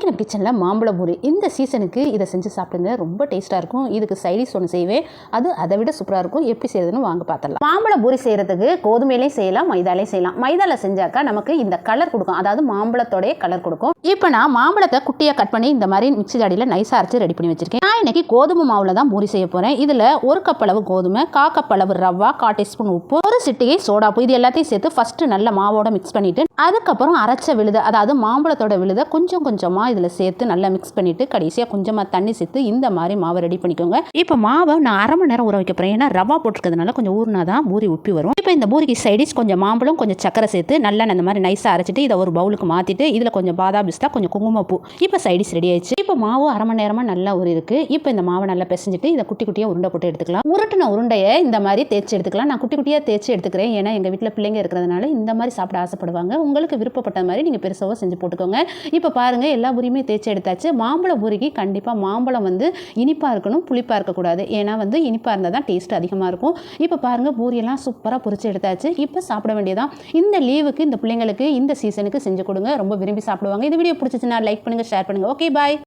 ANM கிச்சனில் மாம்பழ பூரி இந்த சீசனுக்கு இதை செஞ்சு சாப்பிடுங்க. ரொம்ப டேஸ்ட்டாக இருக்கும். இதுக்கு சைடிஷ் ஒன்று செய்வேன், அதை விட சூப்பராக இருக்கும். எப்படி செய்யறதுன்னு வாங்க பார்த்துடலாம். மாம்பழ பூரி செய்யறதுக்கு கோதுமையிலையும் செய்யலாம், மைதாலையும் செய்யலாம். மைதாவில் செஞ்சாக்கா நமக்கு இந்த கலர் கொடுக்கும், அதாவது மாம்பழத்தோடைய கலர் கொடுக்கும். இப்போ நான் மாம்பழத்தை குட்டியாக கட் பண்ணி இந்த மாதிரி மிக்ஸி ஜாடியில் நைஸாக அரைச்சி ரெடி பண்ணி வச்சிருக்கேன். நான் இன்னைக்கு கோதுமை மாவில் தான் பூரி செய்ய போகிறேன். இதில் 1 கப் அளவு கோதுமை, 1/4 கப் அளவு ரவா, 1/4 டீஸ்பூன் உப்பு, 1 சிட்டிகை சோடாப்பு, இது எல்லாத்தையும் சேர்த்து ஃபஸ்ட்டு நல்ல மாவோட மிக்ஸ் பண்ணிவிட்டு அதுக்கப்புறம் அரைச்ச விழுதை, அதாவது மாம்பழத்தோட விழுதை கொஞ்சம் கொஞ்சமாக இதில் சேர்த்து நல்லா மிக்ஸ் பண்ணிவிட்டு கடைசியாக கொஞ்சமாக தண்ணி சேர்த்து இந்த மாதிரி மாவை ரெடி பண்ணிக்கோங்க. இப்போ மாவை நான் 1/2 மணி நேரம் ஊற வைக்க போகிறேன். ஏன்னா ரவா போட்டுருக்கிறதுனால கொஞ்சம் ஊறினா தான் பூரி உப்பி வரும். இப்போ இந்த பூரிக்கு சைடிஷ் கொஞ்சம் மாம்பழம், கொஞ்சம் சக்கரை சேர்த்து நல்லா இந்த மாதிரி நைஸாக அரைச்சிட்டு இதை ஒரு பவுலுக்கு மாற்றிட்டு இதில் கொஞ்சம் பாதாம் பிஸ்தா, கொஞ்சம் குங்குமப்பூ. இப்போ சைடிஷ் ரெடி ஆயிடுச்சு. இப்போ மாவு 1/2 மணி நேரமாக நல்லா ஊறி இருக்குது. இப்போ இந்த மாவை நல்லா பிசைஞ்சிட்டு இதை குட்டி குட்டியாக உருண்டை போட்டு எடுத்துக்கலாம். உருட்டின உருண்டையை இந்த மாதிரி தேய்ச்சி எடுத்துக்கலாம். நான் குட்டி குட்டியாக தேய்ச்சி எடுத்துக்கிறேன். ஏன்னா எங்கள் வீட்டில் பிள்ளைங்க இருக்கிறதுனால இந்த மாதிரி சாப்பிட ஆசைப்படுவாங்க. உங்களுக்கு விருப்பப்பட்ட மாதிரி நீங்கள் பெருசாக செஞ்சு போட்டுக்கோங்க. இப்போ பாருங்கள், எல்லா பூரியுமே தேய்ச்சி எடுத்தாச்சு. மாம்பழ பூரிக்கு கண்டிப்பாக மாம்பழம் இனிப்பாக இருக்கணும், புளிப்பாக இருக்கக்கூடாது. ஏன்னா இனிப்பாக இருந்தால் தான் டேஸ்ட் அதிகமாக இருக்கும். இப்போ பாருங்கள், பூரியெல்லாம் சூப்பராக பொரிச்சு எடுத்தாச்சு. இப்போ சாப்பிட வேண்டியதான். இந்த லீவுக்கு இந்த பிள்ளைங்களுக்கு இந்த சீசனுக்கு செஞ்சு கொடுங்க, ரொம்ப விரும்பி சாப்பிடுவாங்க. இந்த வீடியோ பிடிச்சிச்சுன்னா லைக் பண்ணுங்கள், ஷேர் பண்ணுங்கள். ஓகே, பாய்.